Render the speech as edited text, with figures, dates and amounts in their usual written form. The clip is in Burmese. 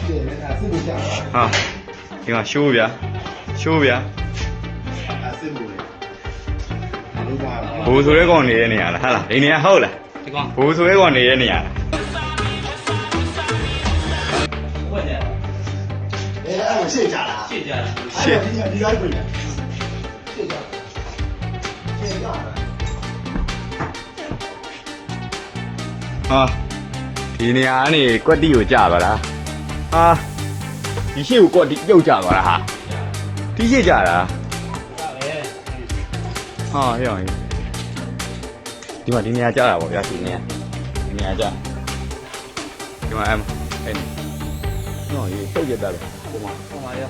ဟာဒီမှာရှိုးဗျာရှိုးဗျာဘိုးဆိုရဲကောင်နေတဲ့နေရာလားဟာလားဒီနေရာဟုတ်လားဒီကောင်ဘိုးဆိုရဲကောင်နေတဲ့နေရာလား谢家了，谢家了，谢你来回来，谢家，谢家了。ဟာဒီနေရာကနေကွက်တီကိုကြာပါလားဟာဒီရှေ့ကိုကွက်တီပြုတ်ကြသွားတာဟာဒီရှေ့ကြာတာဟာဟဲ့အောင်ဒီမှာဒီနေရာကြာတာပေါ့ဗျာဒီနေရာကြာဒီမှာအဲ့ဟောရေတုတ်ရတာလေဟိုမှာရော